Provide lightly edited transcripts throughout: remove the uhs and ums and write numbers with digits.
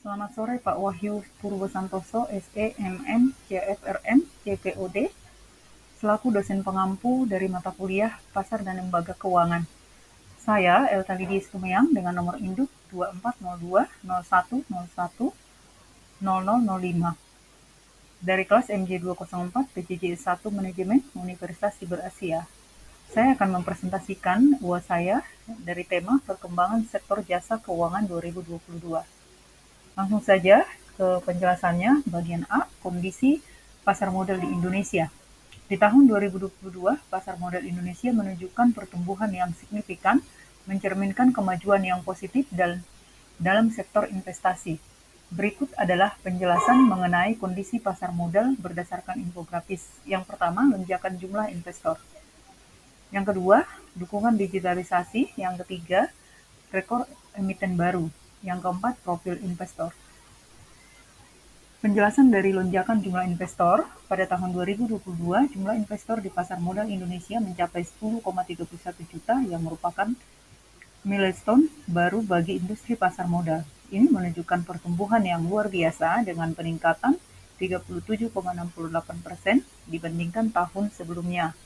Selamat sore Pak Wahyu Purwosantoso, SE, MM, CFRM, CPOD, selaku dosen pengampu dari mata kuliah Pasar dan Lembaga Keuangan. Saya, Elta Lidis Tumeyang, dengan nomor induk 2402 0101 0005 dari kelas MJ 204 PJJ 1 Manajemen Universitas Siber Asia. Saya akan mempresentasikan UAS saya dari tema Perkembangan Sektor Jasa Keuangan 2022. Langsung saja ke penjelasannya. Bagian A, kondisi pasar modal di Indonesia. Di tahun 2022, pasar modal Indonesia menunjukkan pertumbuhan yang signifikan, mencerminkan kemajuan yang positif dalam sektor investasi. Berikut adalah penjelasan mengenai kondisi pasar modal berdasarkan infografis. Yang pertama, lonjakan jumlah investor. Yang kedua, dukungan digitalisasi. Yang ketiga, rekor emiten baru. Yang keempat, profil investor. Penjelasan dari lonjakan jumlah investor. Pada tahun 2022, jumlah investor di pasar modal Indonesia mencapai 10,31 juta yang merupakan milestone baru bagi industri pasar modal. Ini menunjukkan pertumbuhan yang luar biasa dengan peningkatan 37,68% dibandingkan tahun sebelumnya.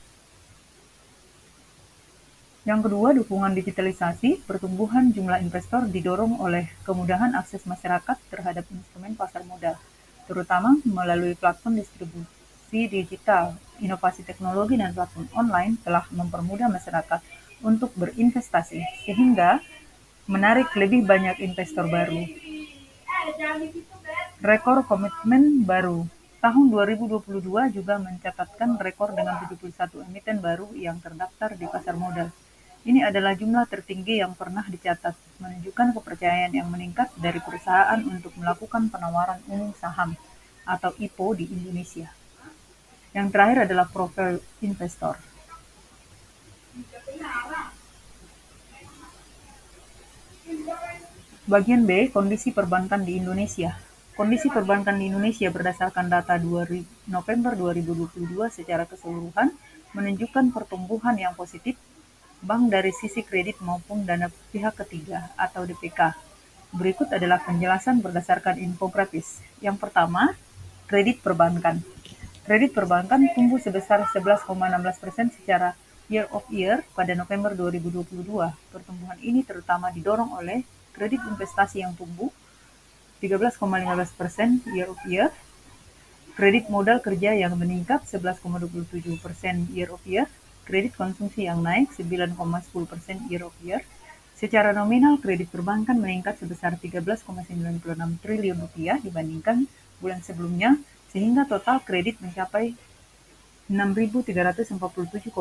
Yang kedua, dukungan digitalisasi. Pertumbuhan jumlah investor didorong oleh kemudahan akses masyarakat terhadap instrumen pasar modal, terutama melalui platform distribusi digital. Inovasi teknologi dan platform online telah mempermudah masyarakat untuk berinvestasi, sehingga menarik lebih banyak investor baru. Rekor komitmen baru. Tahun 2022 juga mencatatkan rekor dengan 71 emiten baru yang terdaftar di pasar modal. Ini adalah jumlah tertinggi yang pernah dicatat, menunjukkan kepercayaan yang meningkat dari perusahaan untuk melakukan penawaran umum saham atau IPO di Indonesia. Yang terakhir adalah profil investor. Bagian B, kondisi perbankan di Indonesia. Kondisi perbankan di Indonesia berdasarkan data November 2022 secara keseluruhan menunjukkan pertumbuhan yang positif bank dari sisi kredit maupun dana pihak ketiga atau DPK. Berikut adalah penjelasan berdasarkan infografis. Yang pertama, kredit perbankan. Kredit perbankan tumbuh sebesar 11,16% secara year of year pada November 2022. Pertumbuhan ini terutama didorong oleh kredit investasi yang tumbuh 13,15% year of year, kredit modal kerja yang meningkat 11,27% year of year, kredit konsumsi yang naik 9,10% year of year. Secara nominal, kredit perbankan meningkat sebesar 13,96 triliun rupiah dibandingkan bulan sebelumnya, sehingga total kredit mencapai 6.347,5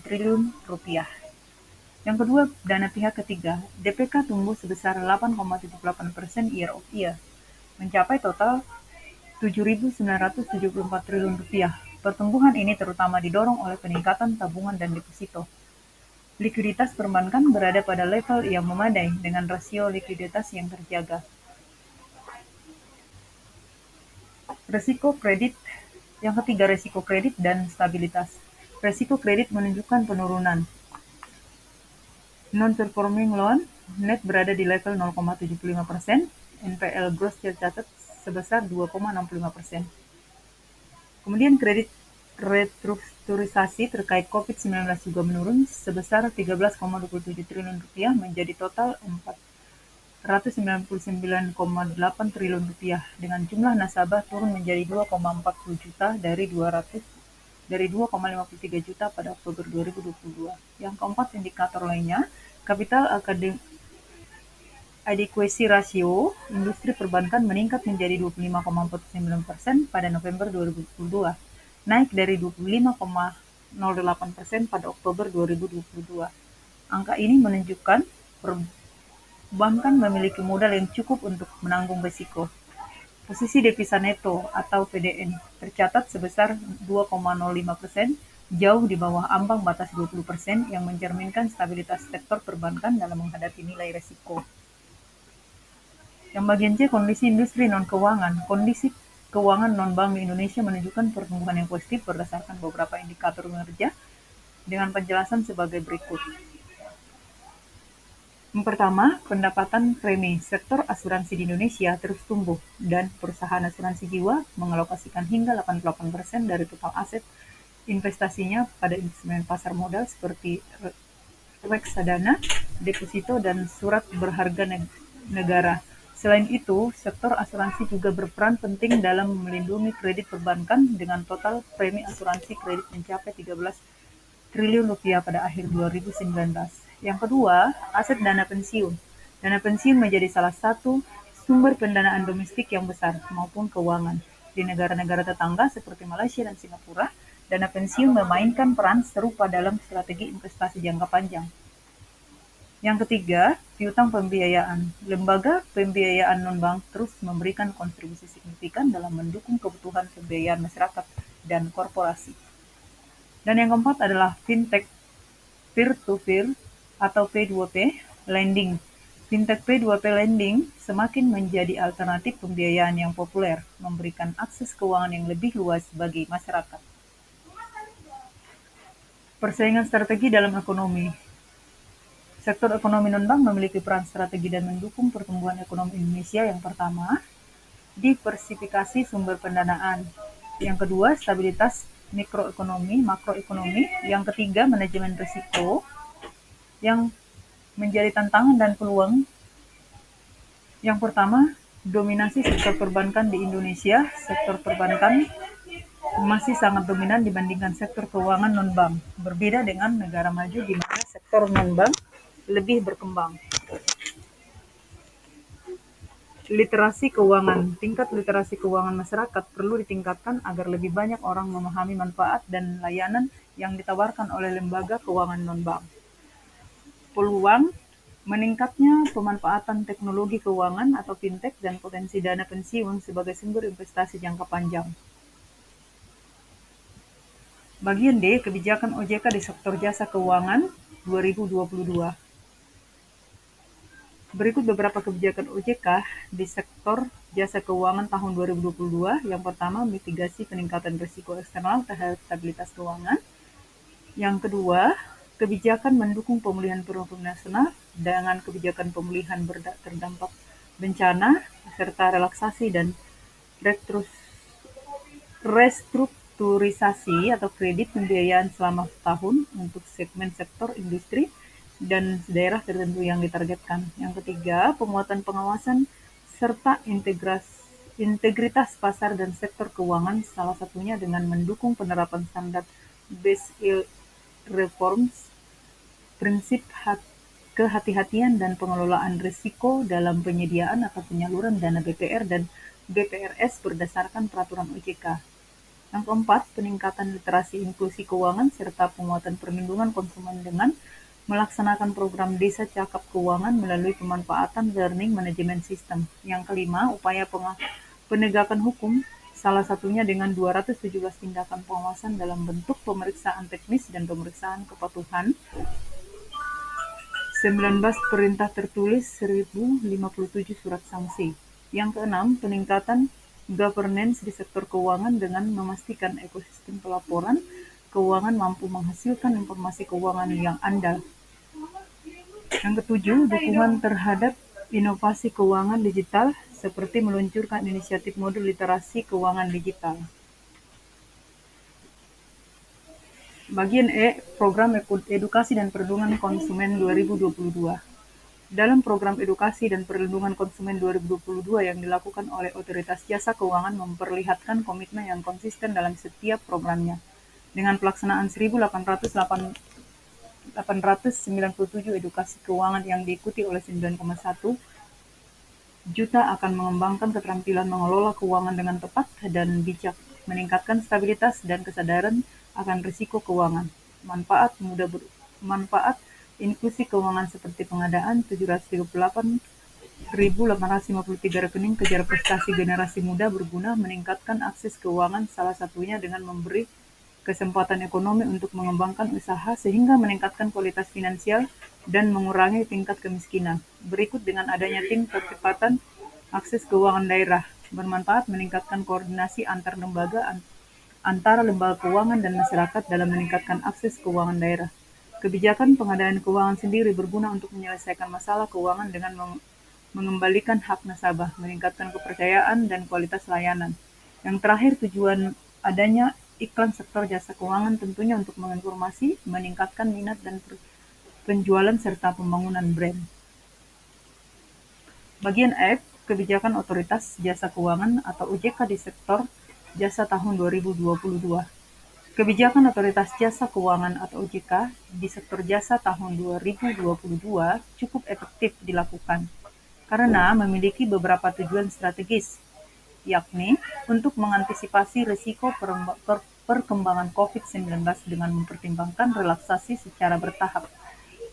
triliun rupiah. Yang kedua, dana pihak ketiga. DPK tumbuh sebesar 8,78% year of year, mencapai total 7.974 triliun rupiah. Pertumbuhan ini terutama didorong oleh peningkatan tabungan dan deposito. Likuiditas perbankan berada pada level yang memadai dengan rasio likuiditas yang terjaga. Risiko kredit. Yang ketiga, risiko kredit dan stabilitas. Risiko kredit menunjukkan penurunan. Non-performing loan net berada di level 0,75%, NPL gross tercatat sebesar 2,65%. Kemudian kredit restrukturisasi terkait COVID-19 juga menurun sebesar 13,27 triliun rupiah menjadi total 499,8 triliun rupiah, dengan jumlah nasabah turun menjadi 2,40 juta dari 2,53 juta pada Oktober 2022. Yang keempat, indikator lainnya, capital adequacy ratio industri perbankan meningkat menjadi 25,49% pada November 2022, naik dari 25,08% pada Oktober 2022. Angka ini menunjukkan perbankan memiliki modal yang cukup untuk menanggung risiko. Posisi devisa neto atau PDN tercatat sebesar 2,05%, jauh di bawah ambang batas 20% yang mencerminkan stabilitas sektor perbankan dalam menghadapi nilai risiko. Yang bagian C, kondisi industri non-keuangan. Kondisi keuangan non-bank di Indonesia menunjukkan pertumbuhan yang positif berdasarkan beberapa indikator kinerja dengan penjelasan sebagai berikut. Yang pertama, pendapatan premi. Sektor asuransi di Indonesia terus tumbuh dan perusahaan asuransi jiwa mengalokasikan hingga 88% dari total aset investasinya pada instrumen pasar modal seperti reksadana, deposito, dan surat berharga negara. Selain itu, sektor asuransi juga berperan penting dalam melindungi kredit perbankan dengan total premi asuransi kredit mencapai 13 triliun rupiah pada akhir 2019. Yang kedua, aset dana pensiun. Dana pensiun menjadi salah satu sumber pendanaan domestik yang besar maupun keuangan. Di negara-negara tetangga seperti Malaysia dan Singapura, dana pensiun memainkan peran serupa dalam strategi investasi jangka panjang. Yang ketiga, piutang pembiayaan. Lembaga pembiayaan non-bank terus memberikan kontribusi signifikan dalam mendukung kebutuhan pembiayaan masyarakat dan korporasi. Dan yang keempat adalah fintech peer-to-peer atau P2P lending. Fintech P2P lending semakin menjadi alternatif pembiayaan yang populer, memberikan akses keuangan yang lebih luas bagi masyarakat. Persaingan strategi dalam ekonomi. Sektor ekonomi non-bank memiliki peran strategi dan mendukung pertumbuhan ekonomi Indonesia. Yang pertama, diversifikasi sumber pendanaan. Yang kedua, stabilitas makroekonomi. Yang ketiga, manajemen risiko. Yang menjadi tantangan dan peluang. Yang pertama, dominasi sektor perbankan di Indonesia. Sektor perbankan masih sangat dominan dibandingkan sektor keuangan non-bank. Berbeda dengan negara maju di mana sektor non-bank lebih berkembang. Literasi keuangan. Tingkat literasi keuangan masyarakat perlu ditingkatkan agar lebih banyak orang memahami manfaat dan layanan yang ditawarkan oleh lembaga keuangan non-bank. Peluang meningkatnya pemanfaatan teknologi keuangan atau fintech dan potensi dana pensiun sebagai sumber investasi jangka panjang. Bagian D, kebijakan OJK di sektor jasa keuangan 2022. Berikut beberapa kebijakan OJK di sektor jasa keuangan tahun 2022. Yang pertama, mitigasi peningkatan risiko eksternal terhadap stabilitas keuangan. Yang kedua, kebijakan mendukung pemulihan perekonomian nasional dengan kebijakan pemulihan terdampak bencana serta relaksasi dan restrukturisasi atau kredit pembiayaan selama setahun untuk segmen sektor industri dan daerah tertentu yang ditargetkan. Yang ketiga, penguatan pengawasan serta integritas pasar dan sektor keuangan, salah satunya dengan mendukung penerapan standar Basel Reforms, prinsip kehati-hatian dan pengelolaan risiko dalam penyediaan atau penyaluran dana BPR dan BPRS berdasarkan peraturan OJK. Yang keempat, peningkatan literasi inklusi keuangan serta penguatan perlindungan konsumen dengan melaksanakan program Desa Cakap Keuangan melalui pemanfaatan learning management system. Yang kelima, upaya penegakan hukum, salah satunya dengan 217 tindakan pengawasan dalam bentuk pemeriksaan teknis dan pemeriksaan kepatuhan, 19 perintah tertulis, 1057 surat sanksi. Yang keenam, peningkatan governance di sektor keuangan dengan memastikan ekosistem pelaporan keuangan mampu menghasilkan informasi keuangan yang andal. Yang ketujuh, dukungan terhadap inovasi keuangan digital seperti meluncurkan inisiatif modul literasi keuangan digital. Bagian E, Program Edukasi dan Perlindungan Konsumen 2022. Dalam program edukasi dan perlindungan konsumen 2022 yang dilakukan oleh Otoritas Jasa Keuangan memperlihatkan komitmen yang konsisten dalam setiap programnya. Dengan pelaksanaan 1.897 edukasi keuangan yang diikuti oleh 9,1 juta akan mengembangkan keterampilan mengelola keuangan dengan tepat dan bijak, meningkatkan stabilitas dan kesadaran akan risiko keuangan. Manfaat inklusi keuangan seperti pengadaan 738.853 rekening kejar prestasi generasi muda berguna meningkatkan akses keuangan, salah satunya dengan memberi kesempatan ekonomi untuk mengembangkan usaha sehingga meningkatkan kualitas finansial dan mengurangi tingkat kemiskinan. Berikut dengan adanya tim percepatan akses keuangan daerah, bermanfaat meningkatkan koordinasi antar lembaga antara lembaga keuangan dan masyarakat dalam meningkatkan akses keuangan daerah. Kebijakan pengadaan keuangan sendiri berguna untuk menyelesaikan masalah keuangan dengan mengembalikan hak nasabah, meningkatkan kepercayaan dan kualitas layanan. Yang terakhir, tujuan adanya iklan sektor jasa keuangan tentunya untuk menginformasi, meningkatkan minat dan penjualan serta pembangunan brand. Bagian F, Kebijakan Otoritas Jasa Keuangan atau OJK di sektor jasa tahun 2022. Kebijakan Otoritas Jasa Keuangan atau OJK di sektor jasa tahun 2022 cukup efektif dilakukan karena memiliki beberapa tujuan strategis, yakni untuk mengantisipasi risiko perkembangan COVID-19 dengan mempertimbangkan relaksasi secara bertahap,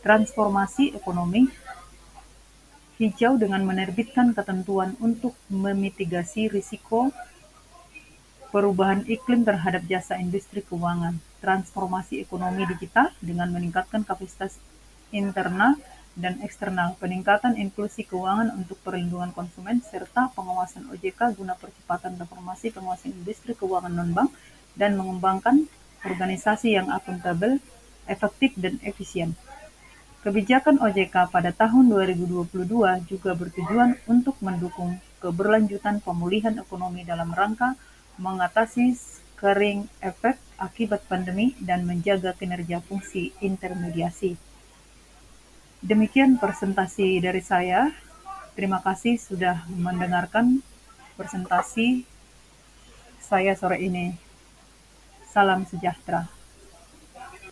transformasi ekonomi hijau dengan menerbitkan ketentuan untuk memitigasi risiko perubahan iklim terhadap jasa industri keuangan, transformasi ekonomi digital dengan meningkatkan kapasitas internal dan eksternal, peningkatan inklusi keuangan untuk perlindungan konsumen, serta pengawasan OJK guna percepatan reformasi pengawasan industri keuangan non-bank dan mengembangkan organisasi yang akuntabel, efektif, dan efisien. Kebijakan OJK pada tahun 2022 juga bertujuan untuk mendukung keberlanjutan pemulihan ekonomi dalam rangka mengatasi scaring efek akibat pandemi dan menjaga kinerja fungsi intermediasi. Demikian presentasi dari saya. Terima kasih sudah mendengarkan presentasi saya sore ini. Salam sejahtera.